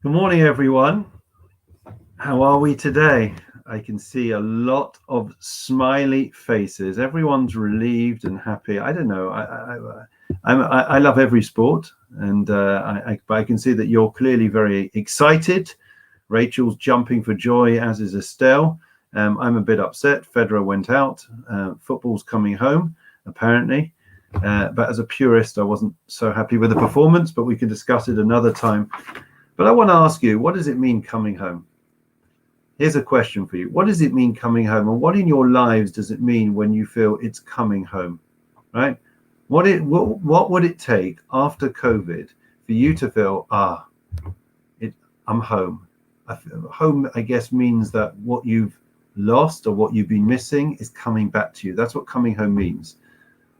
Good morning, everyone. How are we today? I can see a lot of smiley faces. Everyone's relieved and happy. I don't know. I love every sport, and but I can see that you're clearly very excited. Rachel's jumping for joy, as is Estelle. I'm a bit upset. Federer went out. Football's coming home, apparently. But as a purist, I wasn't so happy with the performance, but we can discuss it another time. But I want to ask you, what does it mean coming home? Here's a question for you. What does it mean coming home? And what in your lives does it mean when you feel it's coming home, right? What would it take after COVID for you to feel, I'm home? Home, I guess, means that what you've lost or what you've been missing is coming back to you. That's what coming home means.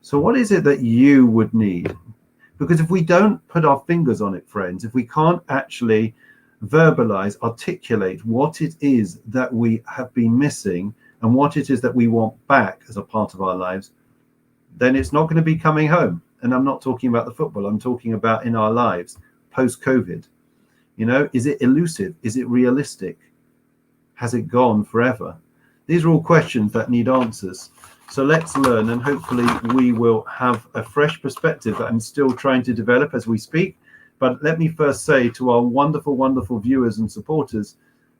So what is it that you would need? Because if we don't put our fingers on it, friends, if we can't actually verbalize, articulate what it is that we have been missing and what it is that we want back as a part of our lives, then it's not going to be coming home. And I'm not talking about the football. I'm talking about in our lives post-COVID. You know, is it elusive? Is it realistic? Has it gone forever? These are all questions that need answers. So let's learn, and hopefully we will have a fresh perspective that I'm still trying to develop as we speak. But let me first say to our wonderful, wonderful viewers and supporters,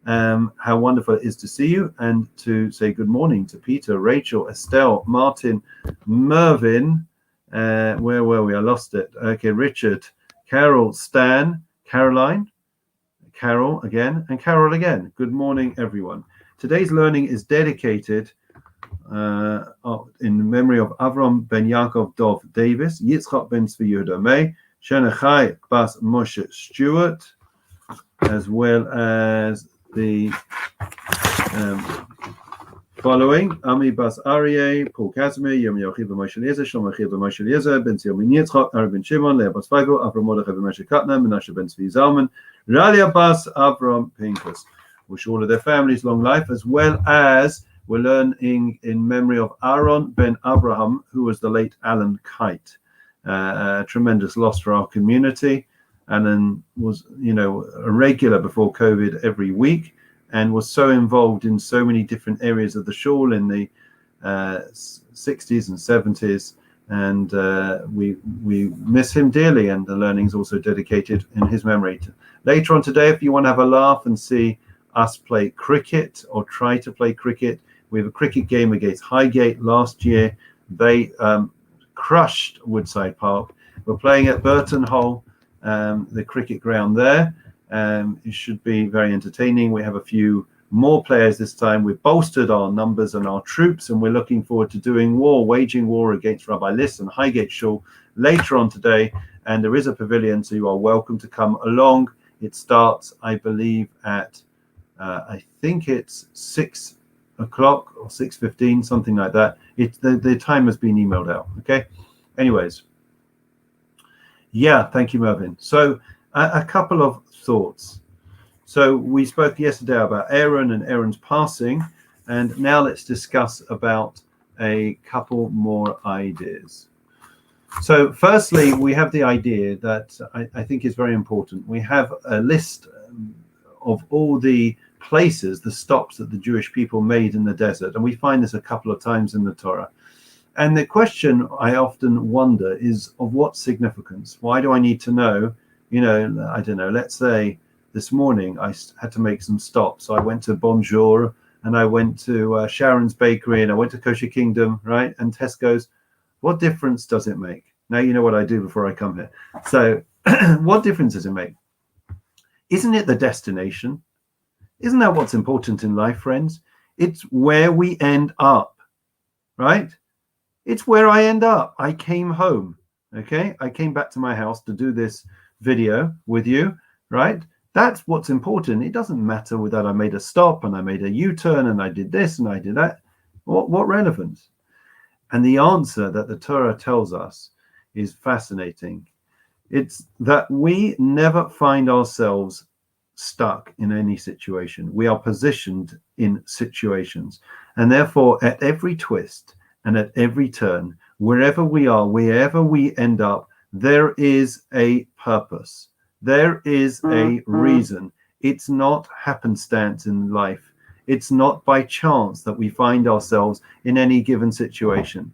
how wonderful it is to see you, and to say good morning to Peter, Rachel, Estelle, Martin, Mervyn. Where were we? I lost it. Okay, Richard, Carol, Stan, Caroline, Carol again, and Carol again. Good morning, everyone. Today's learning is dedicated in memory of Avram ben Yaakov Dov Davis, Yitzchak ben Tzvi Yehuda May, Shenachai Bas Moshe Stewart, as well as the following: Ami Bas Aryeh, Paul Casimir, Yom Yochiv ben Moshe Eliezer, Shlomo Yochiv ben Moshe Eliezer, Ben Tzio ben Yitzchak, Ari ben Shimon, Leah Bas Feigel, Avram Mordechai ben Moshe Katna, Menashe ben Tzvi Zalman, Ralia Bas Avram Pinkus. Wish all of their families long life, as well as we're learning in memory of Aaron ben Abraham, who was the late Alan Kite. A tremendous loss for our community. Alan was, a regular before COVID every week, and was so involved in so many different areas of the shul in the 60s and 70s. And we miss him dearly, and the learning is also dedicated in his memory. Later on today, if you want to have a laugh and see us play cricket or try to play cricket, we have a cricket game against Highgate last year. They crushed Woodside Park. We're playing at Burton Hall, the cricket ground there. It should be very entertaining. We have a few more players this time. We've bolstered our numbers and our troops, and we're looking forward to waging war against Rabbi Liss and Highgate Shul later on today. And there is a pavilion, so you are welcome to come along. It starts, I believe, at I think it's 6 o'clock or 6:15, something like that. The time has been emailed out. Okay. Anyways, yeah, thank you, Mervyn. So a couple of thoughts. So we spoke yesterday about Aaron and Aaron's passing, and now let's discuss about a couple more ideas. So firstly, we have the idea that I think is very important. We have a list of all the places, the stops that the Jewish people made in the desert. And we find this a couple of times in the Torah. And the question I often wonder is of what significance? Why do I need to know? I don't know, let's say this morning I had to make some stops. So I went to Bonjour, and I went to Sharon's Bakery, and I went to Kosher Kingdom, right? And Tesco's. What difference does it make? Now you know what I do before I come here. So what difference does it make? Isn't it the destination? Isn't that what's important in life, friends? It's where we end up, right? It's where I end up. I came home, okay? I came back to my house to do this video with you, right? That's what's important. It doesn't matter whether I made a stop and I made a U-turn and I did this and I did that. What relevance? And the answer that the Torah tells us is fascinating. It's that we never find ourselves stuck in any situation. We are positioned in situations, and therefore at every twist and at every turn, wherever we are, wherever we end up, there is a purpose. There is a reason. It's not happenstance in life. It's not by chance that we find ourselves in any given situation.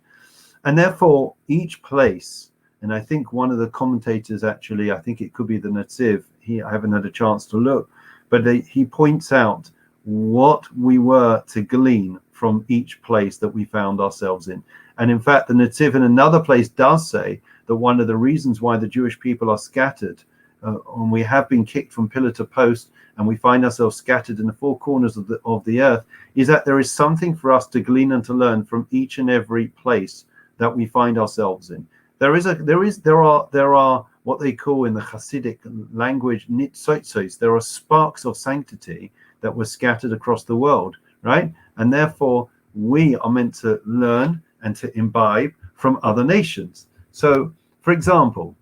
And therefore, each place, and I think one of the commentators actually, I think it could be the Nativ, I haven't had a chance to look, but he points out what we were to glean from each place that we found ourselves in. And in fact, the Nativ in another place does say that one of the reasons why the Jewish people are scattered, and we have been kicked from pillar to post, and we find ourselves scattered in the four corners of the earth, is that there is something for us to glean and to learn from each and every place that we find ourselves in. There are what they call in the Hasidic language nitzotzos. There are sparks of sanctity that were scattered across the world, right? And therefore we are meant to learn and to imbibe from other nations. So, for example,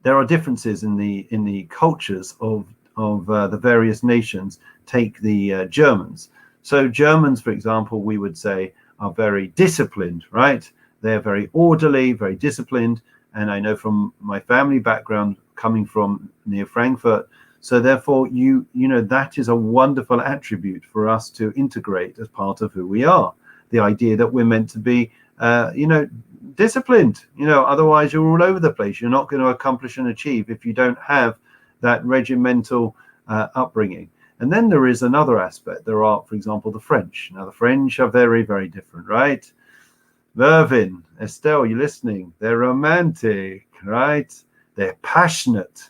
there are differences in the cultures of the various nations. Take the Germans. So Germans, for example, we would say are very disciplined, right? They're very orderly, very disciplined. And I know from my family background coming from near Frankfurt, so therefore you know that is a wonderful attribute for us to integrate as part of who we are. The idea that we're meant to be disciplined, otherwise you're all over the place. You're not going to accomplish and achieve if you don't have that regimental upbringing. And then there is another aspect. There are, for example, the French. Now the French are very, very different, right? Mervyn, Estelle, you're listening. They're romantic, right? They're passionate,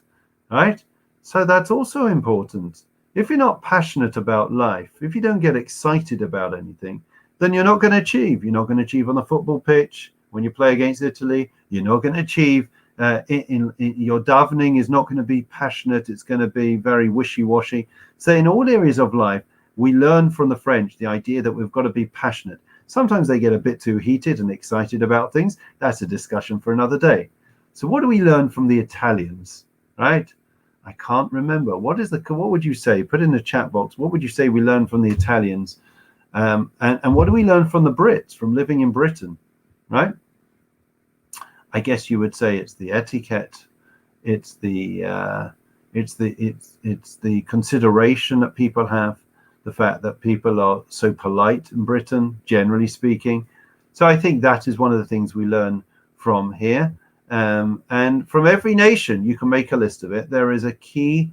right? So that's also important. If you're not passionate about life, if you don't get excited about anything, then you're not going to achieve. You're not going to achieve on the football pitch when you play against Italy. You're not going to achieve. In your davening is not going to be passionate. It's going to be very wishy-washy. So in all areas of life, we learn from the French the idea that we've got to be passionate. Sometimes they get a bit too heated and excited about things. That's a discussion for another day. So what do we learn from the Italians, right? I can't remember. What would you say? Put in the chat box. What would you say we learn from the Italians? And what do we learn from the Brits, from living in Britain, right? I guess you would say it's the etiquette, it's the consideration that people have, the fact that people are so polite in Britain, generally speaking. So I think that is one of the things we learn from here. And from every nation, you can make a list of it. There is a key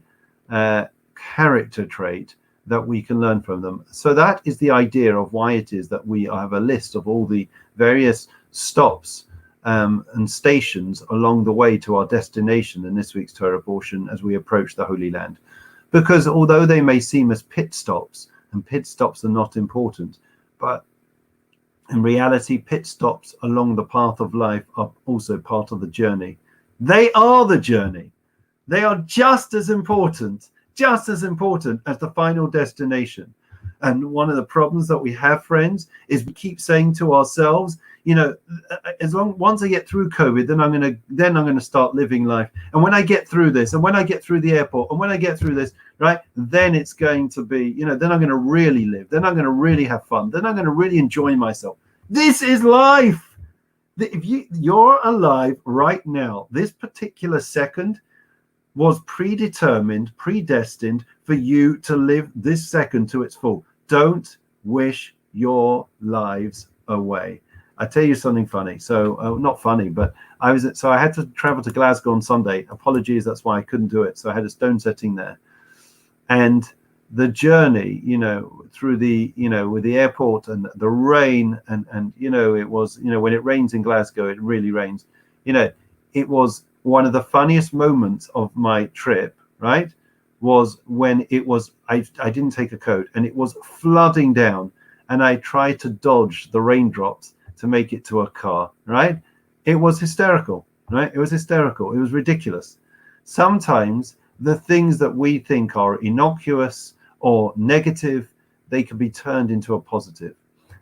character trait that we can learn from them. So that is the idea of why it is that we have a list of all the various stops and stations along the way to our destination in this week's Torah portion as we approach the Holy Land. Because although they may seem as pit stops, and pit stops are not important, but in reality, pit stops along the path of life are also part of the journey. They are the journey. They are just as important as the final destination. And one of the problems that we have, friends, is we keep saying to ourselves, once I get through COVID, then I'm going to start living life. And when I get through this, and when I get through the airport, and when I get through this, right, then it's going to be, then I'm going to really live. Then I'm going to really have fun. Then I'm going to really enjoy myself. This is life. If you're alive right now, this particular second was predetermined, predestined for you to live this second to its full. Don't wish your lives away. I tell you something funny. So not funny, but I had to travel to Glasgow on Sunday. Apologies, that's why I couldn't do it. So I had a stone setting there, and the journey, through the, with the airport and the rain, and it was, when it rains in Glasgow, it really rains. It was one of the funniest moments of my trip, right? Was when it was, I didn't take a coat and it was flooding down, and I tried to dodge the raindrops to make it to a car, right? It was hysterical, right? It was hysterical. It was ridiculous. Sometimes the things that we think are innocuous or negative, they can be turned into a positive.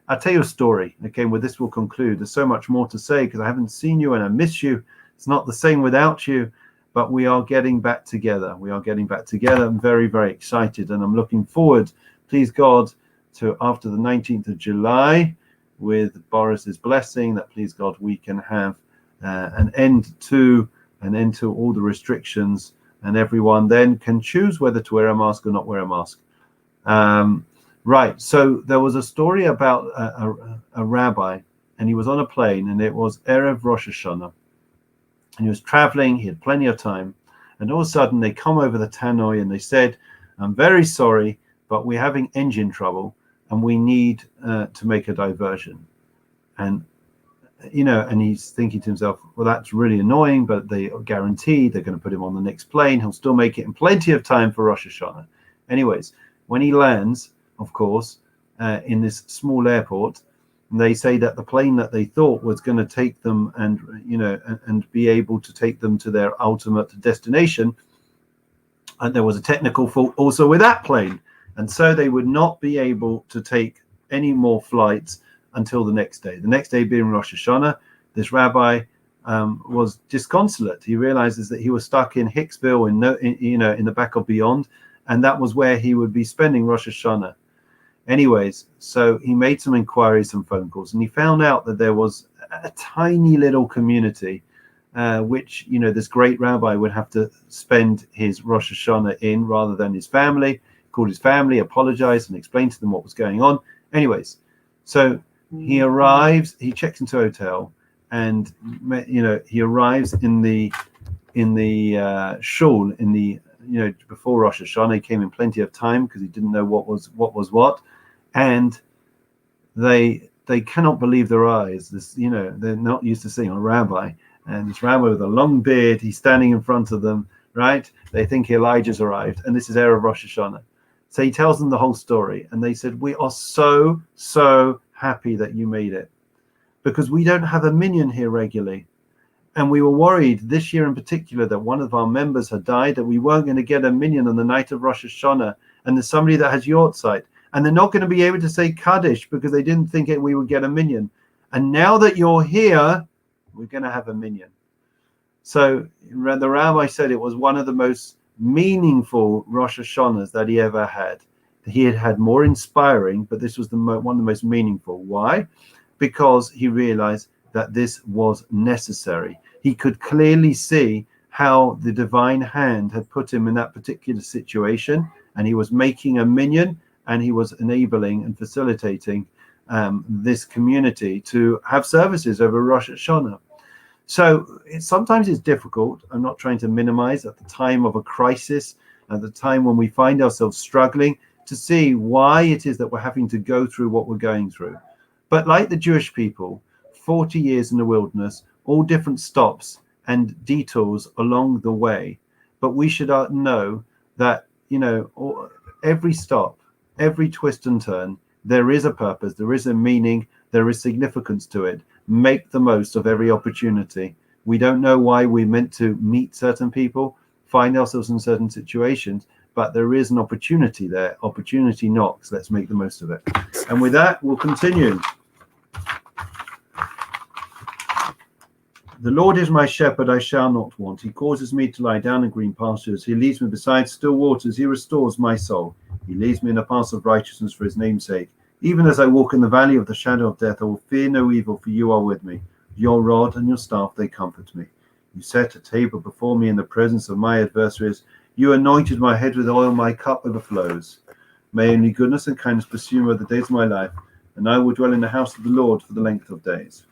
I'll tell you a story. Okay, well, this will conclude. There's so much more to say because I haven't seen you and I miss you. It's not the same without you, but we are getting back together. We are getting back together. I'm very, very excited, and I'm looking forward, please God, to after the 19th of July, with Boris's blessing, that please God we can have an end to all the restrictions and everyone then can choose whether to wear a mask or not wear a mask. Right, so there was a story about a rabbi, and he was on a plane, and it was Erev Rosh Hashanah, and he was traveling, he had plenty of time, and all of a sudden they come over the tannoy and they said, I'm very sorry, but we're having engine trouble, and we need to make a diversion. And and he's thinking to himself, well, that's really annoying, but they are guaranteed they're going to put him on the next plane. He'll still make it in plenty of time for Rosh Hashanah. Anyways, when he lands, of course, in this small airport, they say that the plane that they thought was going to take them and be able to take them to their ultimate destination, and there was a technical fault also with that plane, and so they would not be able to take any more flights until the next day. The next day being Rosh Hashanah, this rabbi was disconsolate. He realizes that he was stuck in Hicksville, in the back of Beyond, and that was where he would be spending Rosh Hashanah. Anyways, so he made some inquiries, some phone calls, and he found out that there was a tiny little community which this great rabbi would have to spend his Rosh Hashanah in rather than his family. He called his family, apologized, and explained to them what was going on. Anyways, so he arrives, he checks into a hotel, and he arrives in the shul before Rosh Hashanah. He came in plenty of time because he didn't know what was what, and they cannot believe their eyes. They're not used to seeing a rabbi, and this rabbi with a long beard, he's standing in front of them, right? They think Elijah's arrived, and this is Erev Rosh Hashanah. So he tells them the whole story, and they said, we are so happy that you made it, because we don't have a minyan here regularly, and we were worried this year in particular that one of our members had died, that we weren't going to get a minyan on the night of Rosh Hashanah, and there's somebody that has yortzeit, and they're not going to be able to say Kaddish because they didn't think we would get a minyan, and now that you're here, we're going to have a minyan. So the rabbi said it was one of the most meaningful Rosh Hashanahs that he ever had. He had had more inspiring, but this was one of the most meaningful. Why? Because he realized that this was necessary. He could clearly see how the divine hand had put him in that particular situation, and he was making a minyan, and he was enabling and facilitating this community to have services over Rosh Hashanah. So sometimes it's difficult. I'm not trying to minimize at the time of a crisis, at the time when we find ourselves struggling, to see why it is that we're having to go through what we're going through. But like the Jewish people, 40 years in the wilderness, all different stops and detours along the way. But we should know that, every stop, every twist and turn, there is a purpose, there is a meaning, there is significance to it. Make the most of every opportunity. We don't know why we're meant to meet certain people, find ourselves in certain situations, but there is an opportunity there. Opportunity knocks. Let's make the most of it. And with that, we'll continue. The Lord is my shepherd, I shall not want. He causes me to lie down in green pastures. He leads me beside still waters. He restores my soul. He leads me in a path of righteousness for his name's sake. Even as I walk in the valley of the shadow of death, I will fear no evil, for you are with me. Your rod and your staff, they comfort me. You set a table before me in the presence of my adversaries. You anointed my head with oil, my cup overflows. May only goodness and kindness pursue me all the days of my life, and I will dwell in the house of the Lord for the length of days.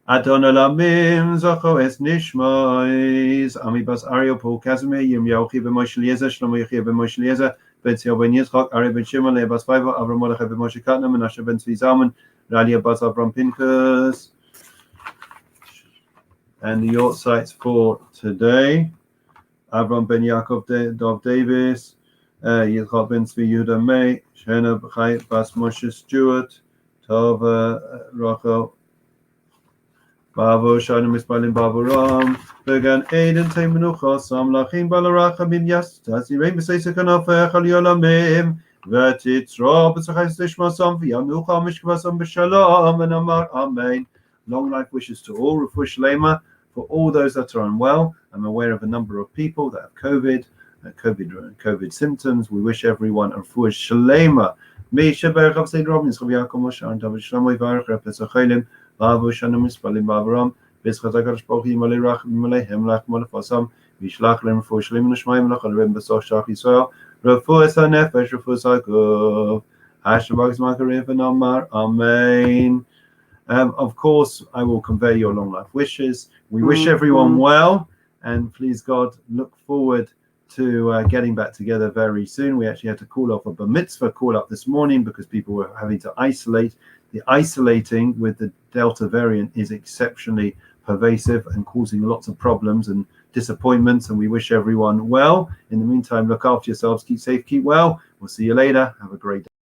Adon Olamim Zacho Es Nishmois Ami Bas Ariel Paul Casimir Yim Yochi Ben Moshe Eliezer Shlomo Yochi Ben Moshe Eliezer Ben Tzio Ben Yitzchak Ari Ben Shimon Leah Bas Faiva Avram Mordechai Ben Moshe Katna Menashe Ben Tzvi Zalman Ralia Bas Avram Pinchas. And the yacht sites for today: Avram Ben Yaakov Dov Davis, Yitzchak Ben Tzvi Yehuda May, Shena B'chai Bas Moshe Stewart, Tova Rachel Bavo Shana Mispalim Bavo Ram, Began Aiden Tay Menucha, Sam Lachim Balarachamim Yas, Tazi Rain Besesa Kanafech Al Yolamim, Vertit Rob, Sachais Lishma Sam, Vianucha Mishkvasam B'Shalom, and Amar Amen. Long life wishes to all, Refush Lema, for all those that are unwell. I'm aware of a number of people that have COVID symptoms. We wish everyone a Refush Shalema. Me Sheber Chav Seid Robbins, Chav Yaakov Moshe, and Tav Shlomo Yivarech Repes Achelim, Bavu Shana Mispalim Bavaram, Bezchat HaKadosh Baruch Hu Yimalei Rachim Yimalei Hemlach Malafasam, וישלח להם רפואה שלמה לשמיים ולחברים בסוף שח ישראל, רפואת הנפש, רפואת הגוף. Hashtag זמן קריב ונאמר אמן. Of course, I will convey your long life wishes. We wish everyone well, and please God, look forward to getting back together very soon. We actually had to call off a bar mitzvah call up this morning because people were having to isolate. The isolating with the Delta variant is exceptionally pervasive and causing lots of problems and disappointments, and we wish everyone well. In the meantime, look after yourselves, keep safe, keep well. We'll see you later. Have a great day.